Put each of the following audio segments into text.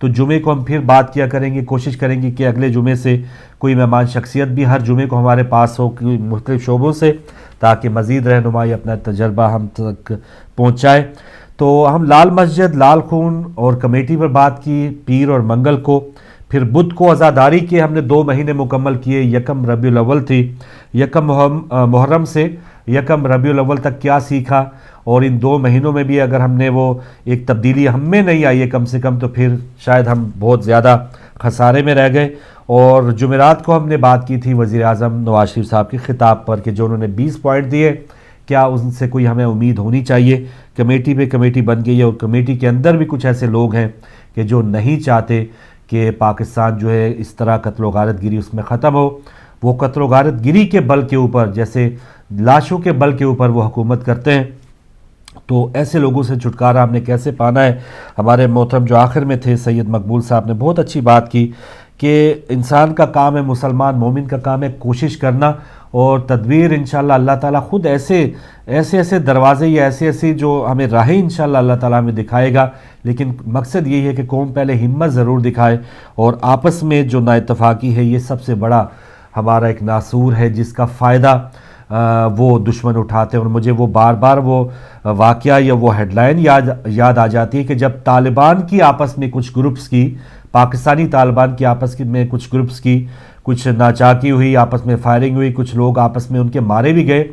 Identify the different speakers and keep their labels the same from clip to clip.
Speaker 1: تو جمعے کو ہم پھر بات کیا کریں گے, کوشش کریں گے کہ اگلے جمعے سے کوئی مہمان شخصیت بھی ہر جمعے کو ہمارے پاس ہو مختلف شعبوں سے, تاکہ مزید رہنمائی اپنا تجربہ ہم تک پہنچائے. تو ہم لال مسجد, لال خون اور کمیٹی پر بات کی پیر اور منگل کو. پھر بدھ کو عزاداری کے ہم نے 2 مہینے مکمل کیے. یکم ربیع الاول تھی, یکم محرم سے یکم ربیع الاول تک کیا سیکھا, اور ان 2 مہینوں میں بھی اگر ہم نے وہ ایک تبدیلی ہم میں نہیں آئی ہے کم سے کم, تو پھر شاید ہم بہت زیادہ خسارے میں رہ گئے. اور جمعرات کو ہم نے بات کی تھی وزیر اعظم نواز شریف صاحب کے خطاب پر کہ جو انہوں نے 20 پوائنٹ دیے, کیا ان سے کوئی ہمیں امید ہونی چاہیے. کمیٹی پہ کمیٹی بن گئی ہے, اور کمیٹی کے اندر بھی کچھ ایسے لوگ ہیں کہ جو نہیں چاہتے کہ پاکستان جو ہے اس طرح قتل و غارت گری اس میں ختم ہو. وہ قتل و غارت گری کے بل کے اوپر, جیسے لاشوں کے بل کے اوپر وہ حکومت کرتے ہیں. تو ایسے لوگوں سے چھٹکارا ہم نے کیسے پانا ہے. ہمارے محترم جو آخر میں تھے سید مقبول صاحب نے بہت اچھی بات کی کہ انسان کا کام ہے, مسلمان مومن کا کام ہے کوشش کرنا, اور تدبیر انشاءاللہ اللہ تعالیٰ خود ایسے دروازے یا ایسے جو ہمیں راہیں انشاءاللہ اللہ تعالیٰ ہمیں دکھائے گا. لیکن مقصد یہی ہے کہ قوم پہلے ہمت ضرور دکھائے, اور آپس میں جو نا اتفاقی ہے یہ سب سے بڑا ہمارا ایک ناسور ہے جس کا فائدہ وہ دشمن اٹھاتے ہیں. اور مجھے وہ بار بار وہ واقعہ یا وہ ہیڈ لائن یاد آ جاتی ہے کہ جب طالبان کی آپس میں کچھ گروپس کی, پاکستانی طالبان کی آپس میں کچھ گروپس کی کچھ ناچاکی ہوئی, آپس میں فائرنگ ہوئی, کچھ لوگ آپس میں ان کے مارے بھی گئے,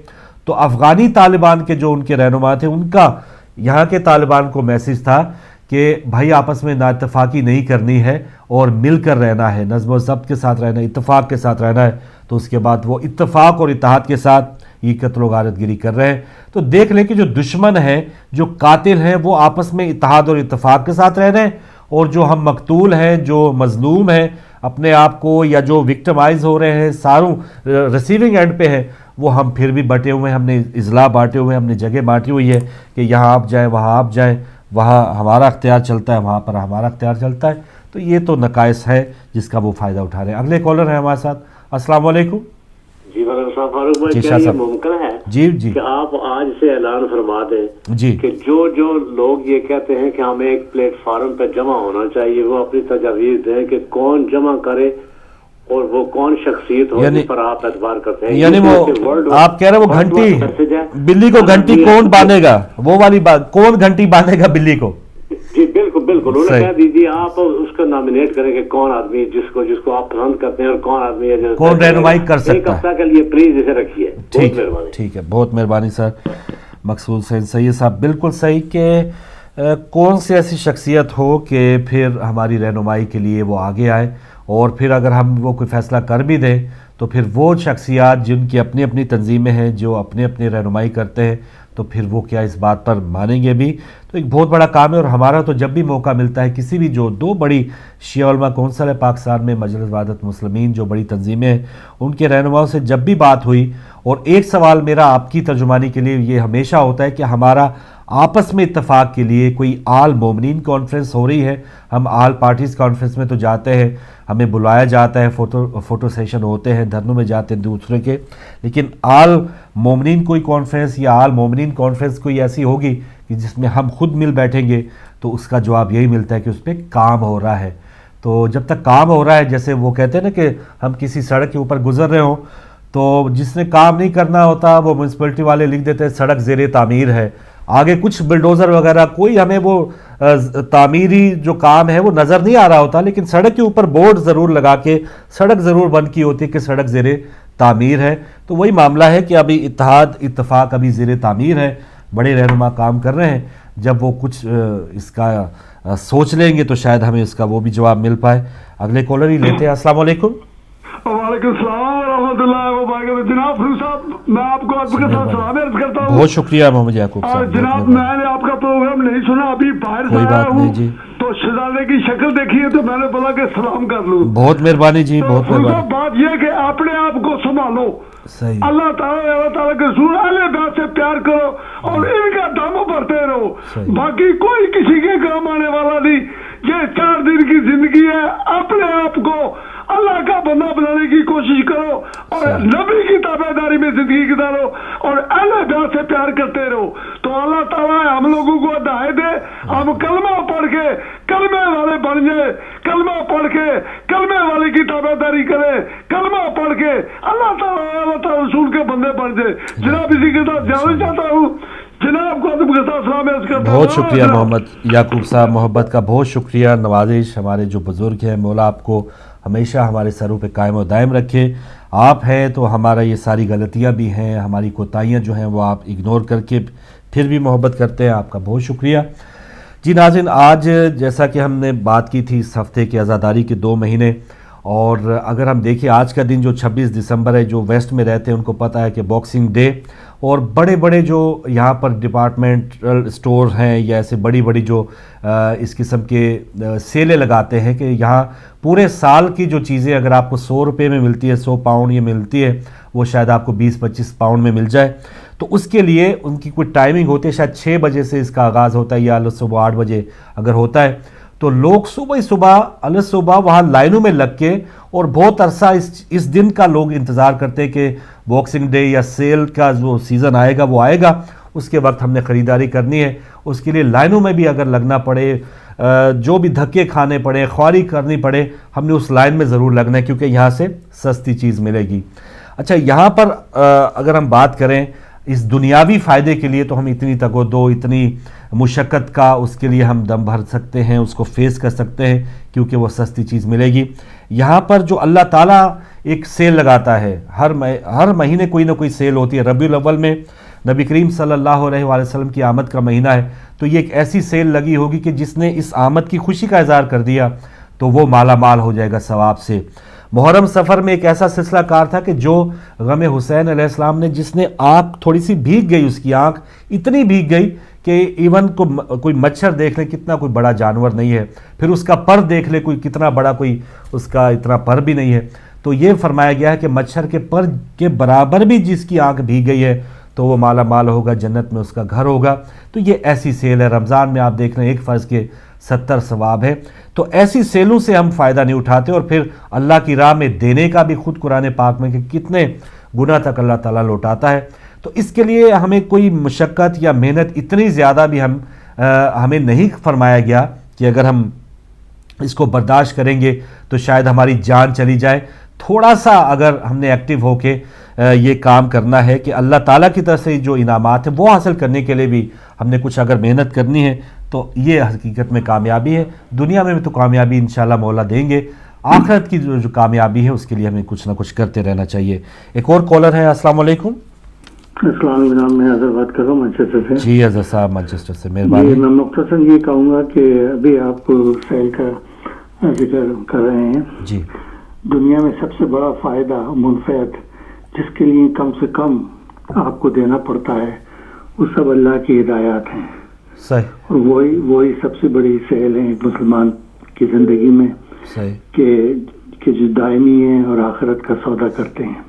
Speaker 1: تو افغانی طالبان کے جو ان کے رہنما تھے ان کا یہاں کے طالبان کو میسج تھا کہ بھائی آپس میں نا اتفاقی نہیں کرنی ہے اور مل کر رہنا ہے, نظم و ضبط کے ساتھ رہنا ہے, اتفاق کے ساتھ رہنا ہے. تو اس کے بعد وہ اتفاق اور اتحاد کے ساتھ یہ قتل و غارت گری کر رہے ہیں. تو دیکھ لیں کہ جو دشمن ہیں, جو قاتل ہیں, وہ آپس میں اتحاد اور اتفاق کے ساتھ رہ رہے ہیں, اور جو ہم مقتول ہیں, جو مظلوم ہیں اپنے آپ کو, یا جو وکٹمائز ہو رہے ہیں, ساروں ریسیونگ اینڈ پہ ہیں, وہ ہم پھر بھی بٹے ہوئے ہیں. ہم نے اضلاع بانٹے ہوئے ہیں, ہم نے جگہ بانٹی ہوئی ہے کہ یہاں آپ جائیں, وہاں آپ جائیں, وہاں ہمارا اختیار چلتا ہے, وہاں پر ہمارا اختیار چلتا ہے. تو یہ تو نقائص ہے جس کا وہ فائدہ اٹھا رہے ہیں. اگلے کالر ہیں ہمارے ساتھ. السلام علیکم.
Speaker 2: جی وعلیکم فاروق بھائی, کیا یہ ممکن ہے
Speaker 1: جی
Speaker 2: کہ آپ آج سے اعلان فرما دیں
Speaker 1: جی
Speaker 2: کہ جو لوگ یہ کہتے ہیں کہ ہمیں ایک پلیٹ فارم پہ جمع ہونا چاہیے, وہ اپنی تجاویز دیں کہ کون جمع کرے اور وہ کون شخصیت ہو جس پر آپ اعتبار کرتے ہیں.
Speaker 1: یعنی وہ آپ کہہ رہے ہیں وہ گھنٹی, بلی کو گھنٹی کون باندھے گا, وہ والی بات, کون گھنٹی باندھے گا بلی کو.
Speaker 2: جی بالکل انہیں کہہ دیجیے آپ اس کو نامینیٹ کریں کہ کون آدمی جس کو آپ پسند کرتے ہیں اور کون آدمی ہے
Speaker 1: کون رہنمائی کر سکتا ہے.
Speaker 2: ایک ہفتہ کے لیے پلیز اسے رکھیے.
Speaker 1: ٹھیک ہے, بہت مہربانی سر. مقصود سید صاحب بالکل صحیح کہ کون سی ایسی شخصیت ہو کہ پھر ہماری رہنمائی کے لیے وہ آگے آئے, اور پھر اگر ہم وہ کوئی فیصلہ کر بھی دیں تو پھر وہ شخصیات جن کی اپنی اپنی تنظیمیں ہیں, جو اپنی رہنمائی کرتے ہیں, تو پھر وہ کیا اس بات پر مانیں گے بھی. تو ایک بہت بڑا کام ہے. اور ہمارا تو جب بھی موقع ملتا ہے کسی بھی جو 2 بڑی شیعہ علماء کونسل ہے پاکستان میں, مجلس وحدت مسلمین, جو بڑی تنظیمیں ہیں, ان کے رہنماؤں سے جب بھی بات ہوئی, اور ایک سوال میرا آپ کی ترجمانی کے لیے یہ ہمیشہ ہوتا ہے کہ ہمارا آپس میں اتفاق کے لیے کوئی آل مومنین کانفرنس ہو رہی ہے, ہم آل پارٹیز کانفرنس میں تو جاتے ہیں, ہمیں بلایا جاتا ہے, فوٹو سیشن ہوتے ہیں, دھرنوں میں جاتے ہیں دوسرے کے, لیکن آل مومنین کوئی کانفرنس یا آل مومنین کانفرنس کوئی ایسی ہوگی کہ جس میں ہم خود مل بیٹھیں گے, تو اس کا جواب یہی ملتا ہے کہ اس پہ کام ہو رہا ہے. تو جب تک کام ہو رہا ہے, جیسے وہ کہتے ہیں نا کہ ہم کسی سڑک کے اوپر گزر رہے ہوں, تو جس نے کام نہیں کرنا ہوتا وہ میونسپلٹی والے لکھ دیتے ہیں سڑک زیر تعمیر ہے, آگے کچھ بلڈوزر وغیرہ کوئی ہمیں وہ تعمیری جو کام ہے وہ نظر نہیں آ رہا ہوتا, لیکن سڑک کے اوپر بورڈ ضرور لگا کے سڑک ضرور بند کی ہوتی ہے کہ سڑک زیر تعمیر ہے. تو وہی معاملہ ہے کہ ابھی اتحاد اتفاق ابھی زیر تعمیر ہے, بڑے رہنما کام کر رہے ہیں. جب وہ کچھ اس کا سوچ لیں گے تو شاید ہمیں اس کا وہ بھی جواب مل پائے. اگلے کالر ہی لیتے ہیں. السلام علیکم.
Speaker 3: وعلیکم السلام ورحمۃ اللہ وبرکاتہ. جناب فروغ صاحب, میں آپ کو آپ کے ساتھ سلام عرض کرتا ہوں.
Speaker 1: بہت شکریہ محمد یعقوب صاحب.
Speaker 3: جناب میں نے آپ کا پروگرام نہیں سنا, ابھی باہر سے آیا ہوں تو شہزادے کی شکل دیکھی ہے تو میں نے بولا کہ سلام کر لوں.
Speaker 1: بہت مہربانی جی, بہت مہربانی.
Speaker 3: بات یہ کہ اپنے آپ کو سنبھالو, اللہ تعالیٰ کے رسول اہل بیت سے پیار کرو اور ان کا دم بھرتے رہو, باقی کوئی کسی کے کام آنے والا نہیں. یہ 4 دن کی زندگی ہے, اپنے آپ کو اللہ کا بندہ بنانے کی کوشش کرو اور نبی کی تابعداری میں زندگی گزارو اور اہل بیت سے پیار کرتے رہو, تو اللہ تعالیٰ ہم لوگوں کو ہدایت دے, ہم کلمہ پڑھ کے کلمے والے بن جائے, کلمہ پڑھ کے کلمے والے کی تابعداری کرے, کلمہ پڑھ کے اللہ تعالیٰ رسول کے بندے بن جائے. جناب اسی کے ساتھ جانا چاہتا ہوں, جناب کو
Speaker 1: بہت شکریہ محمد یعقوب صاحب, محبت کا بہت شکریہ, نوازش. ہمارے جو بزرگ ہیں, مولا آپ کو ہمیشہ ہمارے سروں پہ قائم و دائم رکھے. آپ ہیں تو ہمارا یہ ساری غلطیاں بھی ہیں, ہماری کوتاہیاں جو ہیں وہ آپ اگنور کر کے پھر بھی محبت کرتے ہیں. آپ کا بہت شکریہ. جی ناظرین, آج جیسا کہ ہم نے بات کی تھی اس ہفتے کے عزاداری کے 2 مہینے, اور اگر ہم دیکھیں آج کا دن جو 26 دسمبر ہے, جو ویسٹ میں رہتے ہیں ان کو پتہ ہے کہ باکسنگ ڈے, اور بڑے بڑے جو یہاں پر ڈپارٹمنٹل سٹور ہیں یا ایسے بڑی بڑی جو اس قسم کے سیلیں لگاتے ہیں کہ یہاں پورے سال کی جو چیزیں اگر آپ کو 100 روپے میں ملتی ہے, 100 پاؤنڈ یہ ملتی ہے, وہ شاید آپ کو 20-25 پاؤنڈ میں مل جائے. تو اس کے لیے ان کی کوئی ٹائمنگ ہوتی ہے, شاید 6 بجے سے اس کا آغاز ہوتا ہے یا صبح 8 بجے اگر ہوتا ہے, تو لوگ صبح وہاں لائنوں میں لگ کے اور بہت عرصہ اس دن کا لوگ انتظار کرتے ہیں کہ باکسنگ ڈے یا سیل کا جو سیزن آئے گا وہ آئے گا, اس کے وقت ہم نے خریداری کرنی ہے. اس کے لیے لائنوں میں بھی اگر لگنا پڑے, جو بھی دھکے کھانے پڑے, خواری کرنی پڑے, ہم نے اس لائن میں ضرور لگنا ہے کیونکہ یہاں سے سستی چیز ملے گی. اچھا, یہاں پر اگر ہم بات کریں اس دنیاوی فائدے کے لیے, تو ہم اتنی تگودو, اتنی مشقت کا اس کے لیے ہم دم بھر سکتے ہیں, اس کو فیس کر سکتے ہیں کیونکہ وہ سستی چیز ملے گی. یہاں پر جو اللہ تعالیٰ ایک سیل لگاتا ہے, ہر مہینے کوئی نہ کوئی سیل ہوتی ہے. ربیع الاول میں نبی کریم صلی اللہ علیہ وسلم کی آمد کا مہینہ ہے, تو یہ ایک ایسی سیل لگی ہوگی کہ جس نے اس آمد کی خوشی کا اظہار کر دیا تو وہ مالا مال ہو جائے گا ثواب سے. محرم سفر میں ایک ایسا سلسلہ کار تھا کہ جو غم حسین علیہ السلام نے, جس نے آنکھ تھوڑی سی بھیگ گئی, اس کی آنکھ اتنی بھیگ گئی کہ ایون کوئی مچھر دیکھ لے, کتنا کوئی بڑا جانور نہیں ہے, پھر اس کا پر دیکھ لے, کوئی کتنا بڑا, کوئی اس کا اتنا پر بھی نہیں ہے, تو یہ فرمایا گیا ہے کہ مچھر کے پر کے برابر بھی جس کی آنکھ بھیگ گئی ہے تو وہ مالا مال ہوگا, جنت میں اس کا گھر ہوگا. تو یہ ایسی سیل ہے. رمضان میں آپ دیکھ رہے ہیں ایک فرض کے 70 ثواب ہے. تو ایسی سیلوں سے ہم فائدہ نہیں اٹھاتے, اور پھر اللہ کی راہ میں دینے کا بھی خود قرآن پاک میں کہ کتنے گناہ تک اللہ تعالیٰ لوٹاتا ہے. تو اس کے لیے ہمیں کوئی مشقت یا محنت اتنی زیادہ بھی ہمیں نہیں فرمایا گیا کہ اگر ہم اس کو برداشت کریں گے تو شاید ہماری جان چلی جائے. تھوڑا سا اگر ہم نے ایکٹیو ہو کے یہ کام کرنا ہے کہ اللہ تعالیٰ کی طرف سے جو انعامات ہیں وہ حاصل کرنے کے لیے بھی ہم نے کچھ اگر محنت کرنی ہے تو یہ حقیقت میں کامیابی ہے. دنیا میں بھی تو کامیابی انشاءاللہ مولا دیں گے, آخرت کی جو کامیابی ہے اس کے لیے ہمیں کچھ نہ کچھ کرتے رہنا چاہیے. ایک اور کالر ہے. السلام علیکم.
Speaker 4: السلام علیکم, میں اظہر بات کر رہا ہوں مانچسٹر سے.
Speaker 1: جی اظہر صاحب مانچسٹر سے, مہربانی.
Speaker 4: میں مختصراً یہ کہوں گا کہ ابھی آپ سیل کا ذکر کر رہے ہیں.
Speaker 1: جی,
Speaker 4: دنیا میں سب سے بڑا فائدہ منفعت جس کے لیے کم سے کم آپ کو دینا پڑتا ہے وہ سب اللہ کی ہدایات ہیں.
Speaker 1: صحیح.
Speaker 4: اور وہی سب سے بڑی سیل ہے ایک مسلمان کی زندگی میں.
Speaker 1: صحیح.
Speaker 4: کہ جو دائمی ہیں اور آخرت کا سودا کرتے ہیں.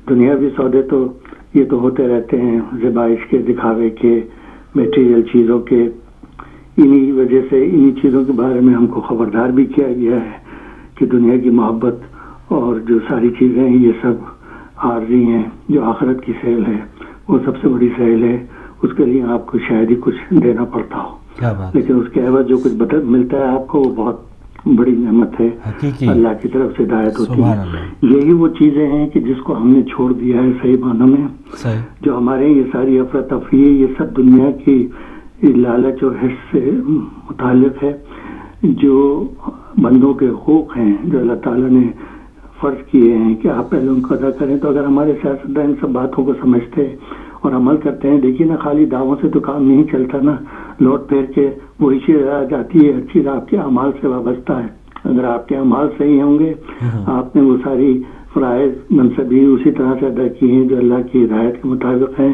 Speaker 4: دنیاوی سودے تو یہ تو ہوتے رہتے ہیں, زبائش کے, دکھاوے کے, میٹیریل چیزوں کے. انہی وجہ سے انہی چیزوں کے بارے میں ہم کو خبردار بھی کیا گیا ہے کہ دنیا کی محبت اور جو ساری چیزیں ہیں یہ سب عارضی ہیں. جو آخرت کی سیل ہے وہ سب سے بڑی سیل ہے. اس کے لیے آپ کو شاید ہی کچھ دینا پڑتا ہو, لیکن اس کے عوض جو کچھ ملتا ہے آپ کو وہ بہت بڑی نعمت ہے. اللہ کی طرف سے ہدایت ہوتی ہے. یہی وہ چیزیں ہیں کہ جس کو ہم نے چھوڑ دیا ہے صحیح معنوں میں. جو ہمارے یہ ساری افراتفری ہے یہ سب دنیا کی لالچ اور حرص سے متعلق ہے. جو بندوں کے حقوق ہیں جو اللہ تعالیٰ نے فرض کیے ہیں کہ آپ پہلے ان کو ادا کریں, تو اگر ہمارے سیاستدان ان سب باتوں کو سمجھتے اور عمل کرتے ہیں. دیکھیے نا, خالی دعووں سے تو کام نہیں چلتا نا, لوٹ پھیر کے وہی چیز آ جاتی ہے. ہر چیز آپ کے اعمال سے وابستہ ہے. اگر آپ کے اعمال صحیح ہوں گے, آپ نے وہ ساری فرائض منصبی اسی طرح سے ادا کی ہیں جو اللہ کی ہدایت کے مطابق ہیں,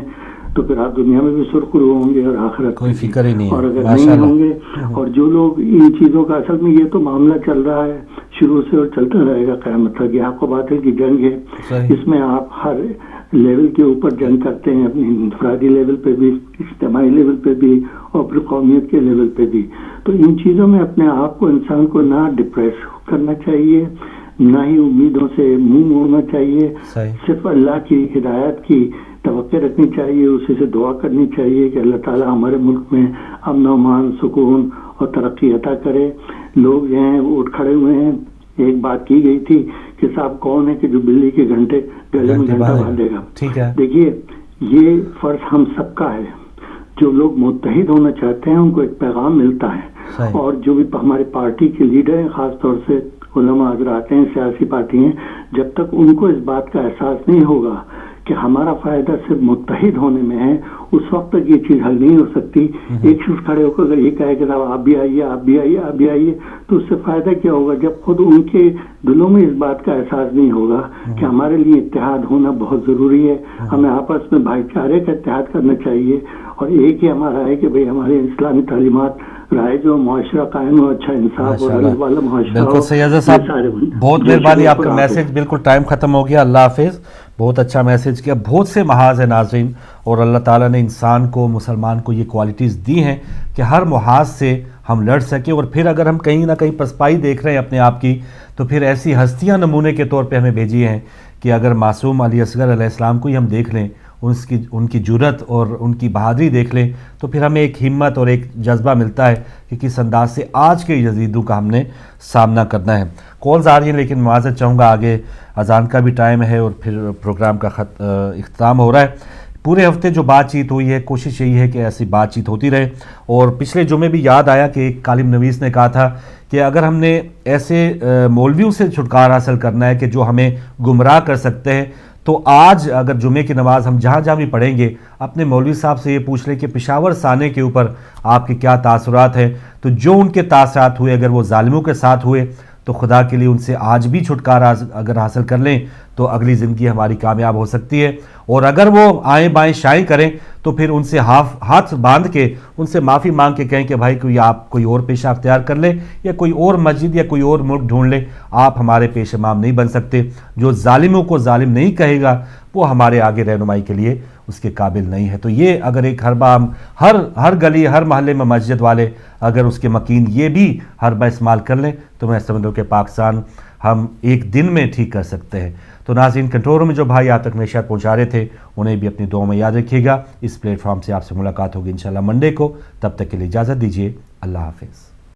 Speaker 4: تو پھر آپ دنیا میں بھی سرخرو ہوں گے اور آخرت
Speaker 1: کوئی فکر ہی نہیں ہے.
Speaker 4: اور اگر نہیں ہوں گے اور جو لوگ ان چیزوں کا اصل میں یہ تو معاملہ چل رہا ہے شروع سے اور چلتا رہے گا قیامت تک. یہ حق و باطل کی جنگ ہے. اس میں آپ ہر لیول کے اوپر جنگ کرتے ہیں, اپنی انفرادی لیول پہ بھی, اجتماعی لیول پہ بھی اور پھر قومیت کے لیول پہ بھی. تو ان چیزوں میں اپنے آپ کو انسان کو نہ ڈپریس کرنا چاہیے, نہ ہی امیدوں سے منہ موڑنا چاہیے. صرف اللہ کی ہدایت کی توقع رکھنی چاہیے, اسی سے دعا کرنی چاہیے کہ اللہ تعالیٰ ہمارے ملک میں امن و امان, سکون اور ترقی عطا کرے. لوگ جو ہیں وہ اٹھ کھڑے ہوئے ہیں. ایک بات کی گئی تھی کہ صاحب کون ہے کہ جو بلی کے گھنٹے گلے میں گھنٹہ باندھے گا. دیکھیے یہ فرض ہم سب کا ہے. جو لوگ متحد ہونا چاہتے ہیں ان کو ایک پیغام ملتا ہے, اور جو بھی ہمارے پارٹی کے لیڈر ہیں, خاص طور سے علماء حضرات ہیں, سیاسی پارٹی ہیں, جب تک ان کو اس بات کا احساس نہیں ہوگا کہ ہمارا فائدہ صرف متحد ہونے میں ہے, اس وقت تک یہ چیز حل نہیں ہو سکتی. ایک شخص کھڑے ہو کر اگر یہ کہے کہ صاحب آپ بھی آئیے, آپ بھی آئیے, آپ بھی آئیے, تو اس سے فائدہ کیا ہوگا جب خود ان کے دلوں میں اس بات کا احساس نہیں ہوگا کہ ہمارے لیے اتحاد ہونا بہت ضروری ہے. ہمیں آپس میں بھائی چارے کا اتحاد کرنا چاہیے, اور ایک ہی ہمارا ہے کہ بھئی ہمارے اسلامی تعلیمات رائے جو معاشرہ قائم ہو, اچھا انصاف اور اللہ والا معاشرہ ہو.
Speaker 1: بالکل سیاض صاحب, بہت مہربانی, آپ کا میسج بالکل ٹائم ختم ہو گیا. اللہ حافظ. بہت اچھا میسج کیا. بہت سے محاذ ہیں ناظرین, اور اللہ تعالیٰ نے انسان کو, مسلمان کو یہ کوالٹیز دی ہیں کہ ہر محاذ سے ہم لڑ سکیں. اور پھر اگر ہم کہیں نہ کہیں پسپائی دیکھ رہے ہیں اپنے آپ کی, تو پھر ایسی ہستیاں نمونے کے طور پہ ہمیں بھیجی ہیں کہ اگر معصوم علی اصغر علیہ السلام کو ہی ہم دیکھ لیں, ان کی جرت اور ان کی بہادری دیکھ لیں, تو پھر ہمیں ایک ہمت اور ایک جذبہ ملتا ہے کہ کس انداز سے آج کے جدیدوں کا ہم نے سامنا کرنا ہے. کالز آ رہی ہیں, لیکن معذرت چاہوں گا, آگے اذان کا بھی ٹائم ہے اور پھر پروگرام کا اختتام ہو رہا ہے. پورے ہفتے جو بات چیت ہوئی ہے, کوشش یہی ہے کہ ایسی بات چیت ہوتی رہے. اور پچھلے جمعے بھی یاد آیا کہ ایک کالم نویس نے کہا تھا کہ اگر ہم نے ایسے مولویوں سے چھٹکارا حاصل کرنا ہے کہ جو ہمیں گمراہ کر سکتے ہیں, تو آج اگر جمعے کی نماز ہم جہاں جہاں بھی پڑھیں گے, اپنے مولوی صاحب سے یہ پوچھ لیں کہ پشاور سانے کے اوپر آپ کے کیا تاثرات ہیں. تو جو ان کے تاثرات ہوئے, اگر وہ ظالموں کے ساتھ ہوئے, تو خدا کے لیے ان سے آج بھی چھٹکارا اگر حاصل کر لیں تو اگلی زندگی ہماری کامیاب ہو سکتی ہے. اور اگر وہ آئیں بائیں شائیں کریں تو پھر ان سے ہاتھ باندھ کے ان سے معافی مانگ کے کہیں کہ بھائی کوئی آپ کوئی اور پیشہ اختیار کر لیں, یا کوئی اور مسجد یا کوئی اور ملک ڈھونڈ لیں, آپ ہمارے پیش امام نہیں بن سکتے. جو ظالموں کو ظالم نہیں کہے گا وہ ہمارے آگے رہنمائی کے لیے اس کے قابل نہیں ہے. تو یہ اگر ایک حربہ ہم ہر گلی ہر محلے میں مسجد والے اگر اس کے مکین یہ بھی حربہ استعمال کر لیں, تو میں سمجھتا ہوں کہ پاکستان ہم ایک دن میں ٹھیک کر سکتے ہیں. تو ناظرین, کنٹرول میں جو بھائی آپ تک نشریات پہنچا رہے تھے, انہیں بھی اپنی دعاؤں میں یاد رکھیے گا. اس پلیٹ فارم سے آپ سے ملاقات ہوگی انشاءاللہ منڈے کو. تب تک کے لیے اجازت دیجیے. اللہ حافظ.